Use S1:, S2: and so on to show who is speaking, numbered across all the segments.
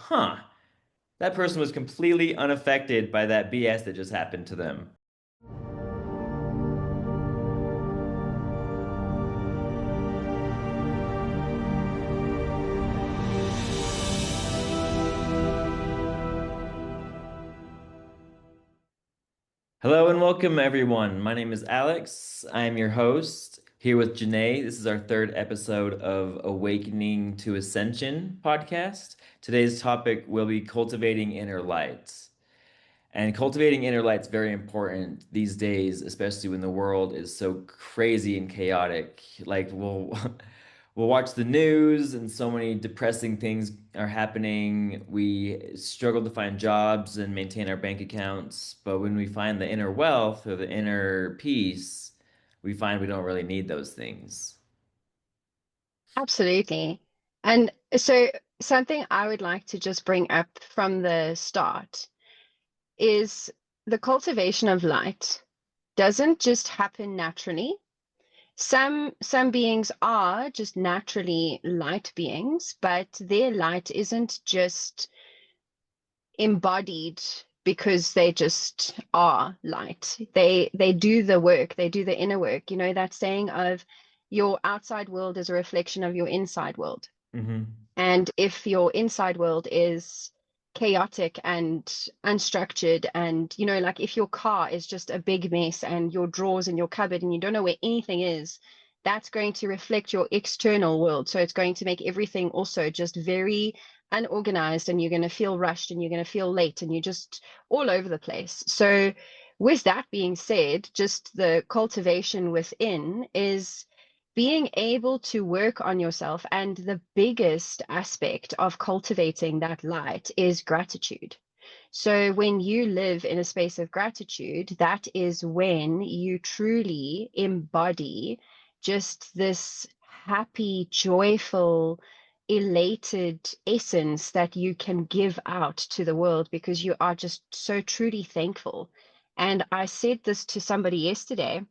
S1: huh, that person was completely unaffected by that BS that just happened to them. Hello and welcome, everyone. My name is Alex. I am your host here with Janae. This is our third episode of Awakening to Ascension podcast. Today's topic will be cultivating inner light. And cultivating inner light is very important these days, especially when the world is so crazy and chaotic. Like we'll watch the news and so many depressing things are happening. We struggle to find jobs and maintain our bank accounts, but when we find the inner wealth or the inner peace, we find we don't really need those things.
S2: Absolutely. And so, something I would like to just bring up from the start is the cultivation of light doesn't just happen naturally. Some beings are just naturally light beings, but their light isn't just embodied because they just are light. They do the work, they do the inner work. You know that saying of your outside world is a reflection of your inside world.
S1: Hmm.
S2: And if your inside world is chaotic and unstructured, and like if your car is just a big mess and your drawers in your cupboard and you don't know where anything is, that's going to reflect your external world. So it's going to make everything also just very unorganized, and you're going to feel rushed and you're going to feel late and you're just all over the place. So, with that being said, just the cultivation within is being able to work on yourself. And the biggest aspect of cultivating that light is gratitude. So when you live in a space of gratitude, that is when you truly embody just this happy, joyful, elated essence that you can give out to the world because you are just so truly thankful. And I said this to somebody yesterday.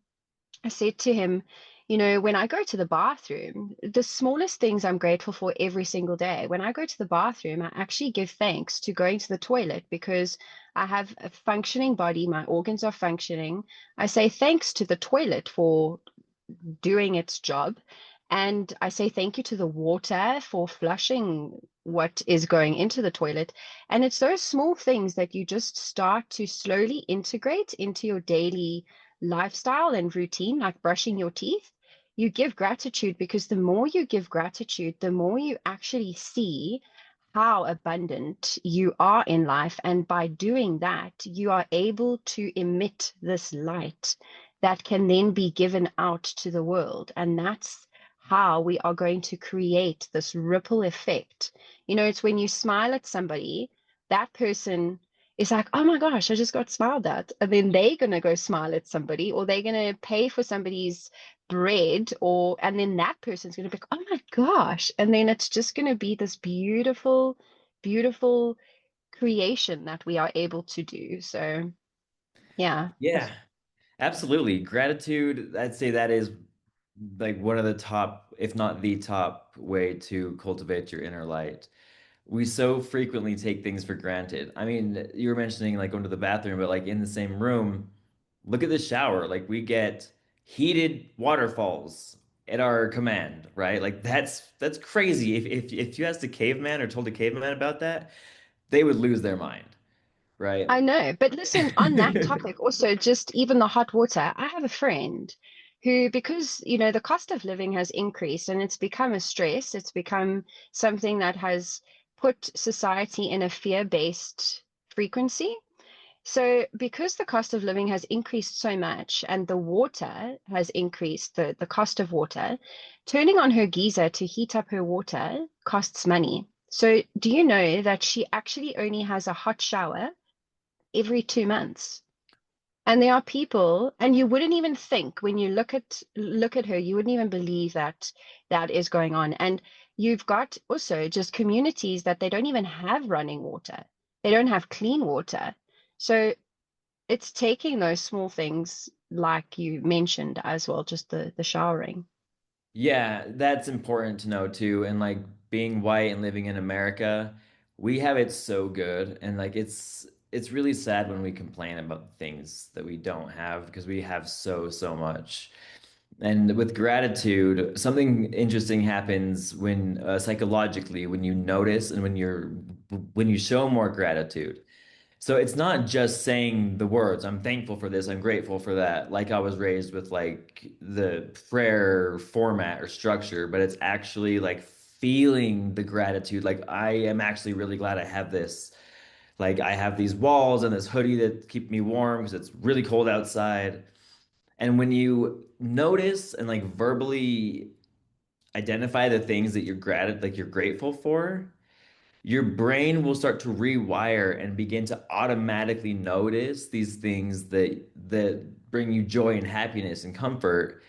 S2: I said to him, when I go to the bathroom, the smallest things I'm grateful for every single day. When I go to the bathroom, I actually give thanks to going to the toilet because I have a functioning body, my organs are functioning. I say thanks to the toilet for doing its job. And I say thank you to the water for flushing what is going into the toilet. And it's those small things that you just start to slowly integrate into your daily lifestyle and routine, like brushing your teeth. You give gratitude because the more you give gratitude, the more you actually see how abundant you are in life. And by doing that, you are able to emit this light that can then be given out to the world. And that's how we are going to create this ripple effect. It's when you smile at somebody, that person is like, oh my gosh, I just got smiled at. And then they're going to go smile at somebody, or they're going to pay for somebody's bread, and then that person's going to be like, oh my gosh. And then it's just going to be this beautiful, beautiful creation that we are able to do. So, yeah.
S1: Yeah, absolutely. Gratitude, I'd say that is like one of the top, if not the top way to cultivate your inner light. We so frequently take things for granted. I mean, you were mentioning like going to the bathroom, but like in the same room, look at the shower. Like we get heated waterfalls at our command, right? Like that's crazy. If you asked a caveman or told a caveman about that, they would lose their mind, right?
S2: I know, but listen, on that topic, also just even the hot water, I have a friend who, because, the cost of living has increased and it's become a stress, it's become something that has put society in a fear-based frequency. So, because the cost of living has increased so much and the water has increased, the cost of water, turning on her geyser to heat up her water costs money. So, do you know that she actually only has a hot shower every 2 months? And there are people, and you wouldn't even think when you look at her, you wouldn't even believe that that is going on. And you've got also just communities that they don't even have running water. They don't have clean water. So it's taking those small things like you mentioned as well, just the showering.
S1: Yeah, that's important to know too. And like being white and living in America, we have it so good, and like it's really sad when we complain about things that we don't have because we have so much. And with gratitude, something interesting happens when psychologically when you notice and when you show more gratitude. So it's not just saying the words, I'm thankful for this, I'm grateful for that, like I was raised with like the prayer format or structure, but it's actually like feeling the gratitude. Like I am actually really glad I have this. Like I have these walls and this hoodie that keep me warm because it's really cold outside. And when you notice and like verbally identify the things that you're grateful for, your brain will start to rewire and begin to automatically notice these things that bring you joy and happiness and comfort.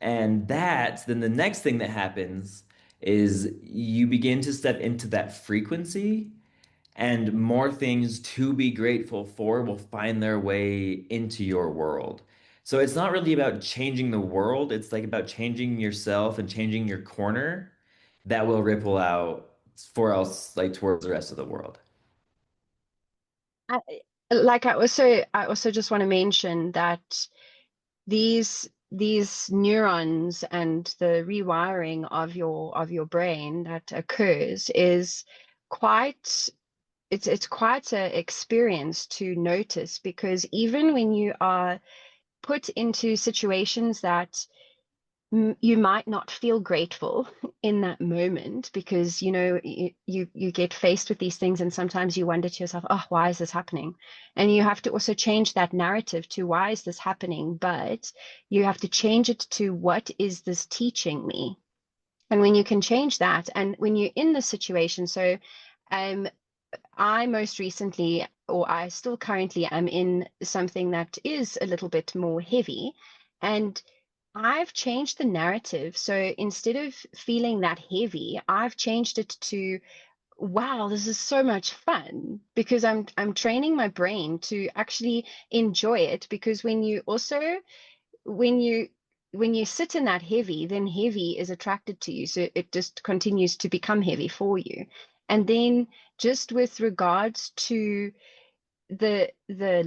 S1: And then the next thing that happens is you begin to step into that frequency and more things to be grateful for will find their way into your world. So it's not really about changing the world, it's like about changing yourself and changing your corner that will ripple out for else like towards the rest of the world.
S2: I, I also just want to mention that these neurons and the rewiring of your brain that occurs is quite it's quite an experience to notice, because even when you are put into situations that you might not feel grateful in that moment, because you get faced with these things and sometimes you wonder to yourself, oh, why is this happening? And you have to also change that narrative to why is this happening, but you have to change it to what is this teaching me? And when you can change that, and when you're in the situation, so um I most recently, or I still currently am in something that is a little bit more heavy, and I've changed the narrative. So instead of feeling that heavy, I've changed it to, wow, this is so much fun, because I'm training my brain to actually enjoy it. Because when you when you sit in that heavy, then heavy is attracted to you. So it just continues to become heavy for you. And then just with regards to the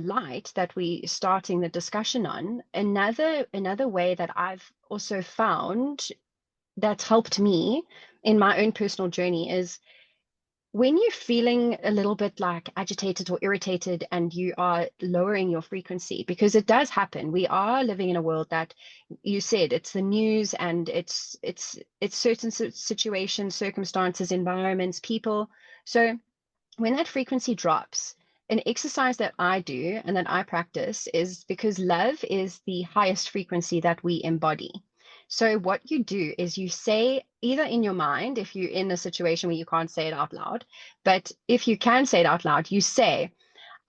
S2: light that we starting the discussion on, another way that I've also found that's helped me in my own personal journey is when you're feeling a little bit like agitated or irritated and you are lowering your frequency, because it does happen. We are living in a world that, you said, it's the news and it's certain situations, circumstances, environments, people. So when that frequency drops, an exercise that I do and that I practice is, because love is the highest frequency that we embody. So what you do is you say, either in your mind, if you're in a situation where you can't say it out loud, but if you can say it out loud, you say,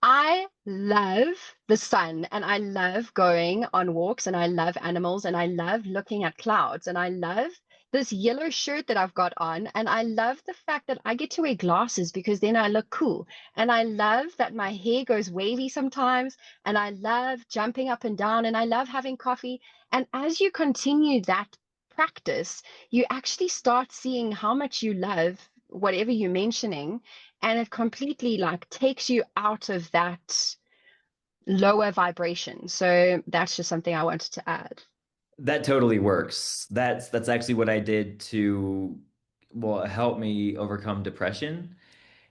S2: I love the sun and I love going on walks and I love animals and I love looking at clouds and I love this yellow shirt that I've got on, and I love the fact that I get to wear glasses because then I look cool, and I love that my hair goes wavy sometimes, and I love jumping up and down, and I love having coffee. And as you continue that practice, you actually start seeing how much you love whatever you're mentioning, and it completely like takes you out of that lower vibration. So that's just something I wanted to add.
S1: That totally works. That's actually what I did to well help me overcome depression.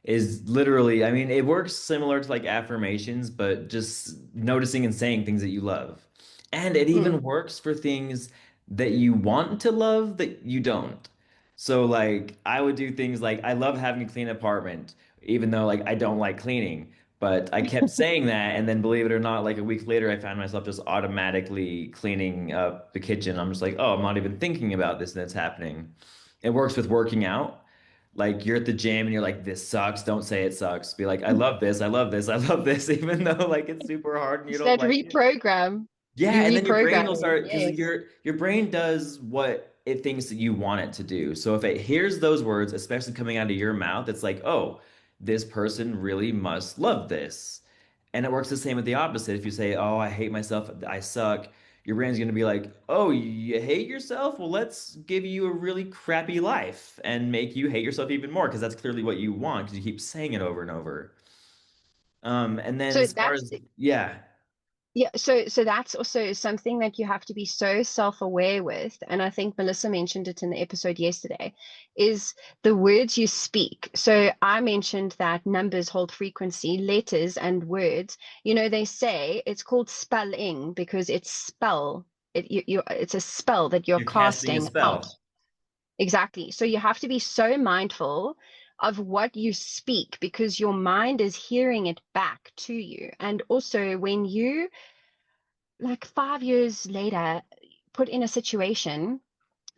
S1: Is literally, I mean, it works similar to like affirmations, but just noticing and saying things that you love. And it
S2: Mm.
S1: even works for things that you want to love that you don't. So like I would do things like I love having a clean apartment, even though like I don't like cleaning. But I kept saying that, and then believe it or not, like a week later, I found myself just automatically cleaning up the kitchen. I'm just like, oh, I'm not even thinking about this, and it's happening. It works with working out. Like you're at the gym and you're like, this sucks. Don't say it sucks. Be like, I love this. I love this. I love this, even though like it's super hard and you
S2: It's
S1: don't
S2: that
S1: like it.
S2: reprogram.
S1: Yeah,
S2: You
S1: and then your brain will
S2: reprogramming.
S1: start because
S2: Yes.
S1: your brain does what it thinks that you want it to do. So if it hears those words, especially coming out of your mouth, it's like, oh, this person really must love this. And it works the same with the opposite. If you say, oh, I hate myself, I suck, your brain's going to be like, oh, you hate yourself? Well, let's give you a really crappy life and make you hate yourself even more because that's clearly what you want because you keep saying it over and over. And then
S2: So
S1: as far
S2: that's
S1: as, yeah,
S2: Yeah, so that's also something that you have to be so self-aware with, and I think Melissa mentioned it in the episode yesterday, is the words you speak. So I mentioned that numbers hold frequency, letters and words. They say it's called spelling because it's a spell that you're
S1: you're casting a
S2: casting out.
S1: spell.
S2: Exactly. So you have to be so mindful of what you speak because your mind is hearing it back to you. And also when you like 5 years later put in a situation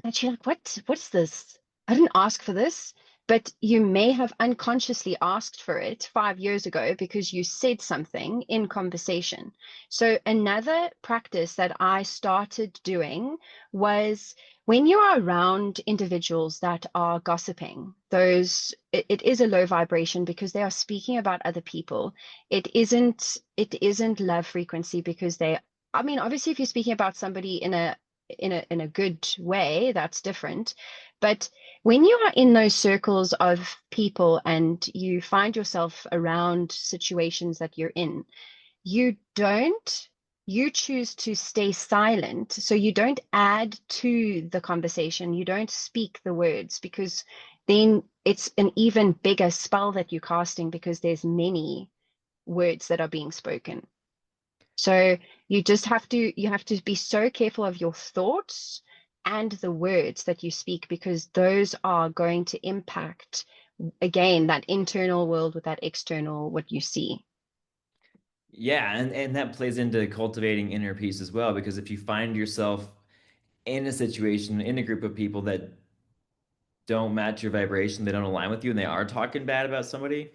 S2: that you're like, what's this? I didn't ask for this, but you may have unconsciously asked for it 5 years ago because you said something in conversation. So another practice that I started doing was when you are around individuals that are gossiping, it is a low vibration because they are speaking about other people. It isn't love frequency because I mean, obviously if you're speaking about somebody in a good way, that's different. But when you are in those circles of people and you find yourself around situations that you're in, you don't, you choose to stay silent. So you don't add to the conversation. You don't speak the words because then it's an even bigger spell that you're casting because there's many words that are being spoken. So you have to be so careful of your thoughts and the words that you speak because those are going to impact again that internal world with that external what you see.
S1: Yeah, and that plays into cultivating inner peace as well, because if you find yourself in a situation, in a group of people that don't match your vibration, they don't align with you, and they are talking bad about somebody,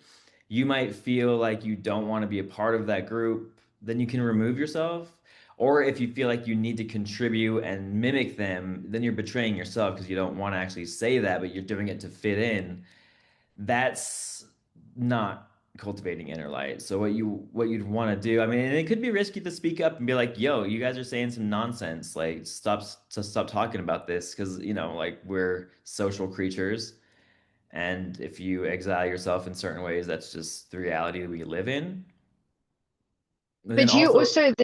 S1: you might feel like you don't want to be a part of that group, then you can remove yourself. Or if you feel like you need to contribute and mimic them, then you're betraying yourself because you don't want to actually say that, but you're doing it to fit in. That's not cultivating inner light. So what you'd want to do, I mean, and it could be risky to speak up and be like, "Yo, you guys are saying some nonsense. Like, stop talking about this because like we're social creatures, and if you exile yourself in certain ways, that's just the reality that we live in." And then
S2: But you
S1: also,
S2: also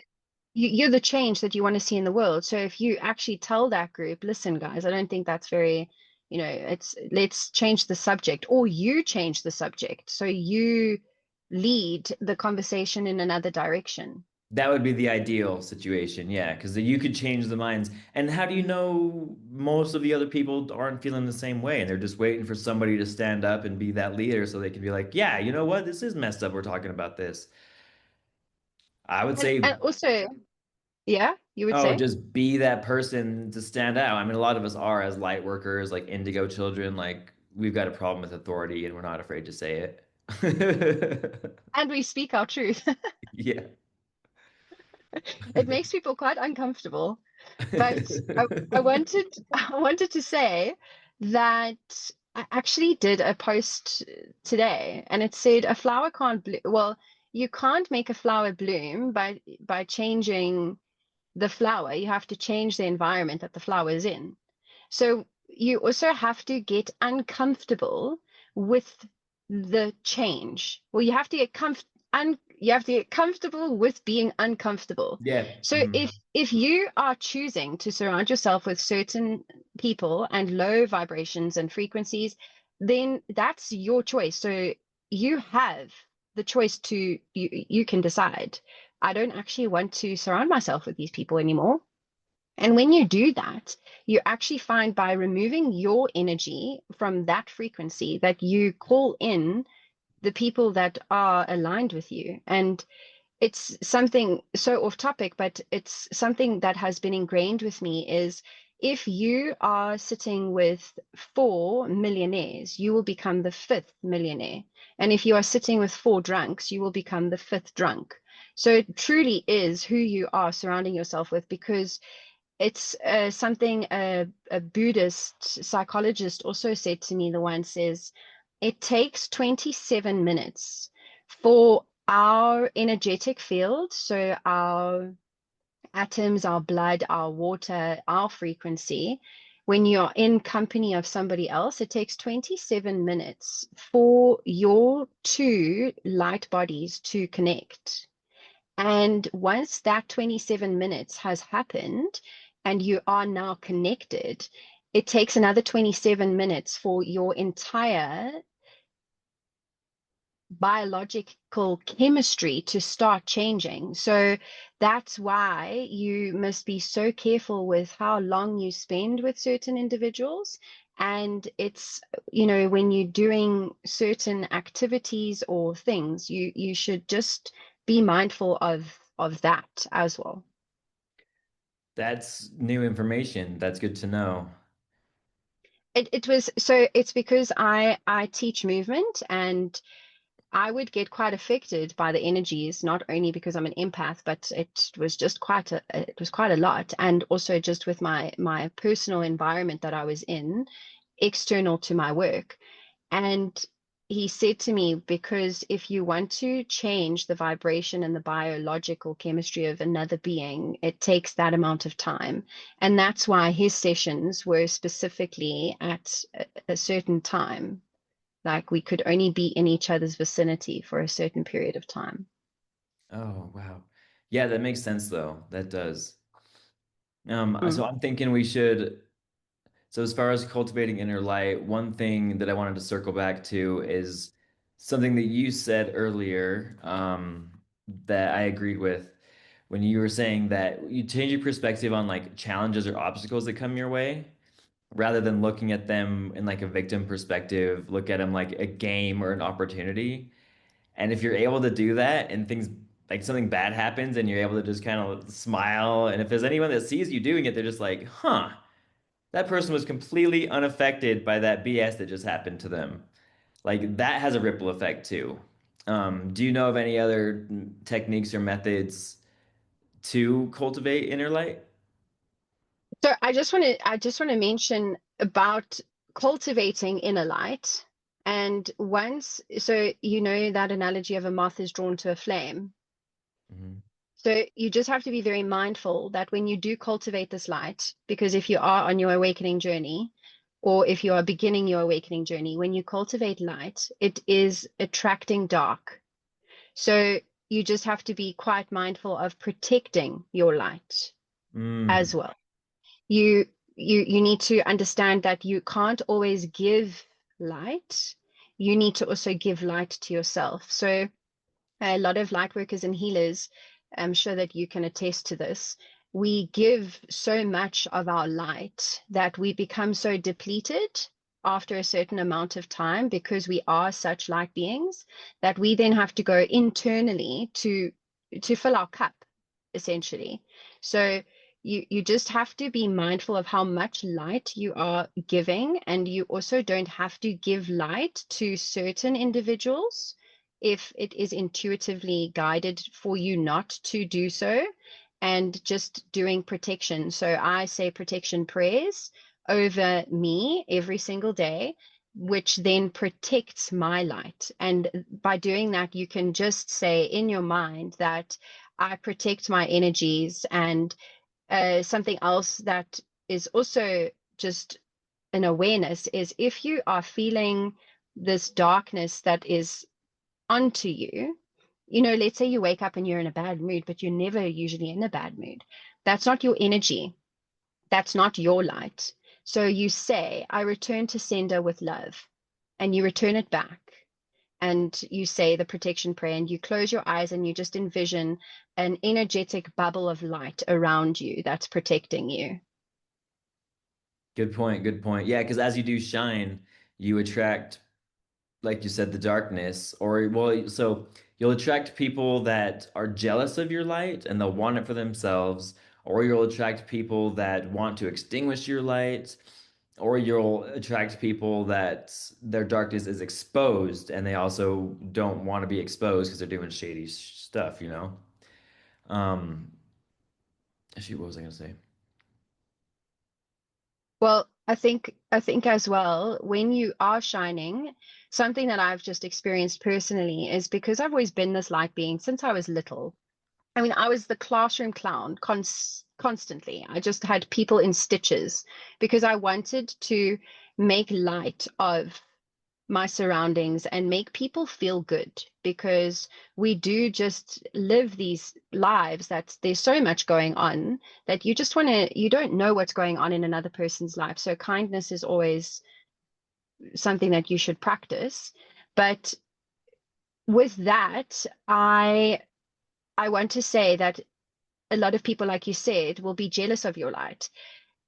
S2: you're the change that you want to see in the world. So if you actually tell that group, listen, guys, I don't think that's very, it's let's change the subject, or you change the subject. So you lead the conversation in another direction.
S1: that would be the ideal situation, yeah, because you could change the minds. And how do you know most of the other people aren't feeling the same way and they're just waiting for somebody to stand up and be that leader so they can be like, yeah, you know what? This is messed up. We're talking about this. I would say,
S2: And also, yeah, you would
S1: oh,
S2: say.
S1: just be that person to stand out. I mean, a lot of us are as light workers, like indigo children, like we've got a problem with authority and we're not afraid to say it.
S2: And we speak our truth.
S1: Yeah.
S2: It makes people quite uncomfortable. But I wanted I wanted to say that I actually did a post today and it said a flower can't bloom. Well, you can't make a flower bloom by changing the flower. You have to change the environment that the flower is in. So you also have to get uncomfortable with the change. Well, you have to get comfortable with being uncomfortable.
S1: Yeah.
S2: So
S1: Mhm.
S2: if you are choosing to surround yourself with certain people and low vibrations and frequencies, then that's your choice. So you have the choice to you can decide. I don't actually want to surround myself with these people anymore. And when you do that, you actually find by removing your energy from that frequency that you call in the people that are aligned with you. And it's something so off topic, but it's something that has been ingrained with me is if you are sitting with four millionaires, you will become the fifth millionaire. And if you are sitting with four drunks, you will become the fifth drunk. So it truly is who you are surrounding yourself with because it's something a Buddhist psychologist also said to me the one says, it takes 27 minutes for our energetic field, so our atoms, our blood, our water, our frequency. When you're in company of somebody else, it takes 27 minutes for your two light bodies to connect. And once that 27 minutes has happened and you are now connected, it takes another 27 minutes for your entire biological chemistry to start changing. So that's why you must be so careful with how long you spend with certain individuals. And it's, when you're doing certain activities or things, you should just be mindful of that as well.
S1: That's new information. That's good to know.
S2: It was so it's because I teach movement, and I would get quite affected by the energies, not only because I'm an empath, but it was quite a lot, and also just with my personal environment that I was in, external to my work. And he said to me, because if you want to change the vibration and the biological chemistry of another being, it takes that amount of time. And that's why his sessions were specifically at a certain time, like we could only be in each other's vicinity for a certain period of time.
S1: Oh, wow. Yeah, that makes sense though. That does. So
S2: Mm.
S1: I'm thinking we should. So as far as cultivating inner light, one thing that I wanted to circle back to is something that you said earlier, that I agreed with when you were saying that you change your perspective on like challenges or obstacles that come your way, rather than looking at them in like a victim perspective, look at them like a game or an opportunity. And if you're able to do that and things like something bad happens and you're able to just kind of smile, and if there's anyone that sees you doing it, they're just like, huh, that person was completely unaffected by that BS that just happened to them. Like that has a ripple effect too. Do you know of any other techniques or methods to cultivate inner light?
S2: So I just want to mention about cultivating inner light. And once, so you know that analogy of a moth is drawn to a flame.
S1: Mhm.
S2: So you just have to be very mindful that when you do cultivate this light, because if you are on your awakening journey, or if you are beginning your awakening journey, when you cultivate light, it is attracting dark. So you just have to be quite mindful of protecting your light
S1: Mm,
S2: as well. You need to understand that you can't always give light. You need to also give light to yourself. So a lot of light workers and healers, I'm sure that you can attest to this. We give so much of our light that we become so depleted after a certain amount of time, because we are such light beings, that we then have to go internally to fill our cup, essentially. So you just have to be mindful of how much light you are giving, and you also don't have to give light to certain individuals if it is intuitively guided for you not to do so, and just doing protection. So I say protection prayers over me every single day, which then protects my light. And by doing that, you can just say in your mind that I protect my energies. And something else that is also just an awareness is, if you are feeling this darkness that is onto you, let's say you wake up and you're in a bad mood, but you're never usually in a bad mood. That's not your energy. That's not your light. So you say, I return to sender with love, and you return it back. And you say the protection prayer, and you close your eyes and you just envision an energetic bubble of light around you that's protecting you.
S1: good point. Good point. Yeah, because as you do shine, you attract, like you said, the darkness, or well, so you'll attract people that are jealous of your light and they'll want it for themselves, or you'll attract people that want to extinguish your light, or you'll attract people that their darkness is exposed and they also don't want to be exposed because they're doing shady stuff, you know? Um, Shoot, what was I gonna say?
S2: Well, I think as well, when you are shining, something that I've just experienced personally is, because I've always been this light being since I was little. I mean, I was the classroom clown constantly. I just had people in stitches because I wanted to make light of my surroundings and make people feel good, because we do just live these lives that there's so much going on that you just want to, you don't know what's going on in another person's life. So kindness is always something that you should practice. But with that, I want to say that a lot of people, like you said, will be jealous of your light.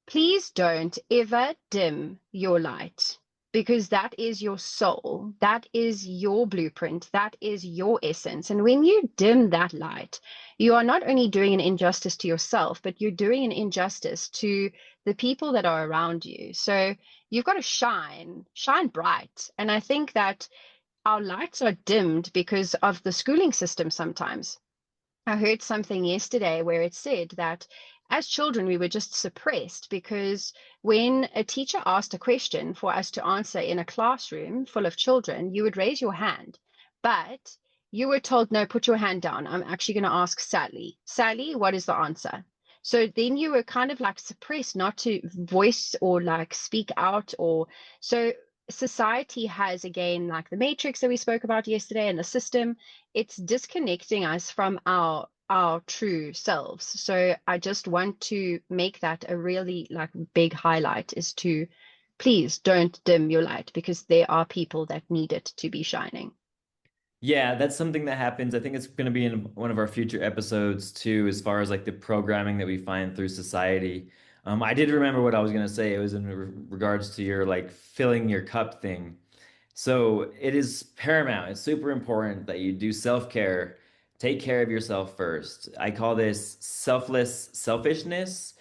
S2: Please don't ever dim your light, because that is your soul. That is your blueprint. That is your essence. And when you dim that light, you are not only doing an injustice to yourself, but you're doing an injustice to the people that are around you. So you've got to shine bright. And I think that our lights are dimmed because of the schooling system sometimes. I heard something yesterday where it said that as children, we were just suppressed because when a teacher asked a question for us to answer in a classroom full of children, you would raise your hand. But you were told, no, put your hand down. I'm actually going to ask Sally. Sally, what is the answer? So then you were kind of like suppressed not to voice or like speak out, or so society has, again, like the matrix that we spoke about yesterday and the system, it's disconnecting us from our true selves. So I just want to make that a really like big highlight, is to please don't dim your light, because there are people that need it to be shining.
S1: Yeah, that's something that happens. I think it's going to be in one of our future episodes too, as far as like the programming that we find through society. I did remember what I was going to say. It was in regards to your like filling your cup thing. So it is paramount. It's super important that you do self-care. Take care of yourself first. I call this selfless selfishness.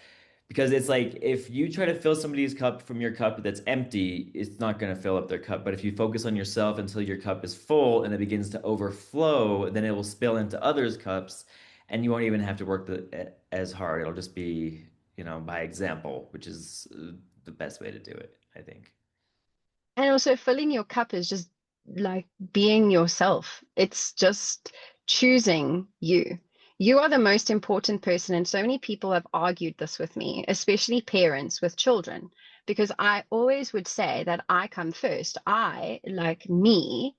S1: Because it's like if you try to fill somebody's cup from your cup that's empty, it's not going to fill up their cup. But if you focus on yourself until your cup is full and it begins to overflow, then it will spill into others' cups and you won't even have to work as hard. It'll just be, by example, which is the best way to do it, I think.
S2: And also, filling your cup is just like being yourself. It's just choosing you. You are the most important person. And so many people have argued this with me, especially parents with children, because I always would say that I come first. Like me,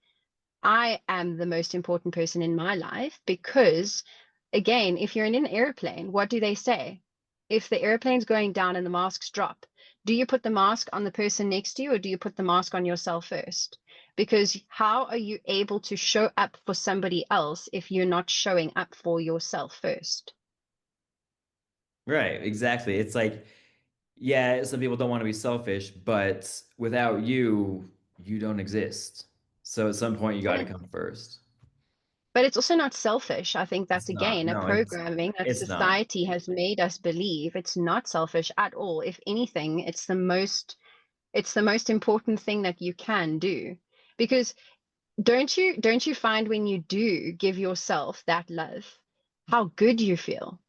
S2: I am the most important person in my life because, again, if you're in an airplane, what do they say? If the airplane's going down and the masks drop, do you put the mask on the person next to you, or do you put the mask on yourself first? Because how are you able to show up for somebody else if you're not showing up for yourself first?
S1: Right, exactly. It's like, yeah, some people don't want to be selfish, but without you, you don't exist. So at some point, you got
S2: But
S1: to
S2: it,
S1: come first.
S2: but it's also not selfish. I think that's
S1: It's not.
S2: again a
S1: No,
S2: programming that
S1: it's not.
S2: society has made us believe. It's not selfish at all. If anything, it's the most important thing that you can do, because don't you find when you do give yourself that love, how good you feel?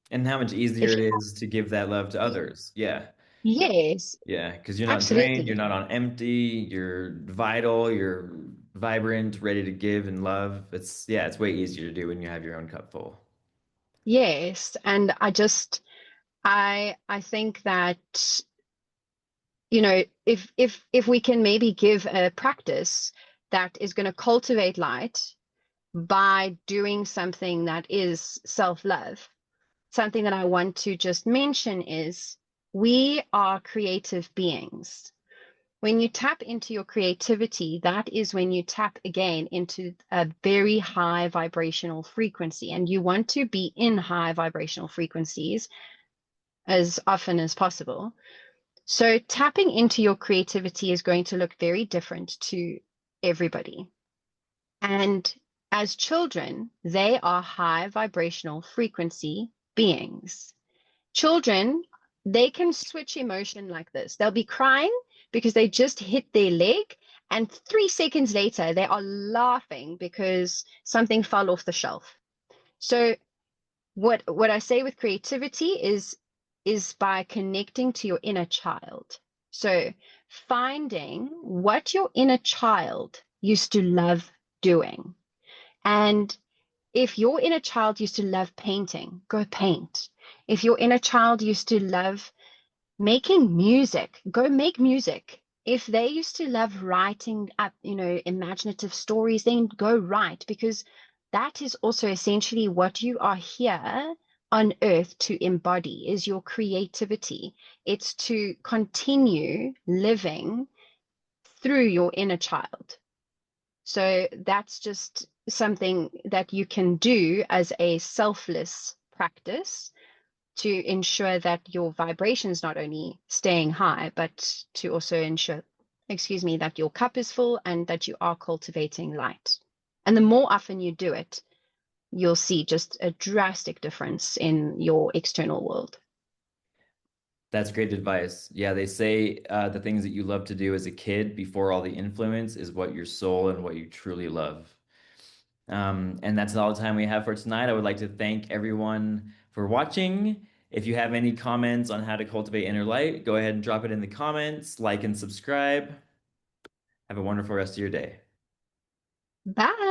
S1: And how much easier
S2: If
S1: it
S2: you
S1: is to give that love to others. Yeah.
S2: Yes,
S1: Yeah. Because you're not drained, you're
S2: absolutely.
S1: not on empty, you're vital, you're vibrant, ready to give and love. Yeah, it's way easier to do when you have your own cup full.
S2: Yes, and I think that, if we can maybe give a practice that is going to cultivate light by doing something that is self-love. Something that I want to just mention is we are creative beings. When you tap into your creativity, that is when you tap again into a very high vibrational frequency. And you want to be in high vibrational frequencies as often as possible. So tapping into your creativity is going to look very different to everybody. And as children, they are high vibrational frequency beings. Children, they can switch emotion like this. They'll be crying because they just hit their leg, and 3 seconds later, they are laughing because something fell off the shelf. So what I say with creativity is by connecting to your inner child. So finding what your inner child used to love doing, and If your inner child used to love painting, go paint. If your inner child used to love making music, go make music. If they used to love writing up, imaginative stories, then go write, because that is also essentially what you are here on earth to embody, is your creativity. It's to continue living through your inner child. So that's just something that you can do as a selfless practice to ensure that your vibration's not only staying high, but to also ensure, excuse me, that your cup is full and that you are cultivating light. And the more often you do it, you'll see just a drastic difference in your external world.
S1: That's great advice. Yeah, they say the things that you love to do as a kid before all the influence is what your soul and what you truly love. And that's all the time we have for tonight. I would like to thank everyone for watching. If you have any comments on how to cultivate inner light, go ahead and drop it in the comments, like and subscribe. Have a wonderful rest of your day.
S2: Bye.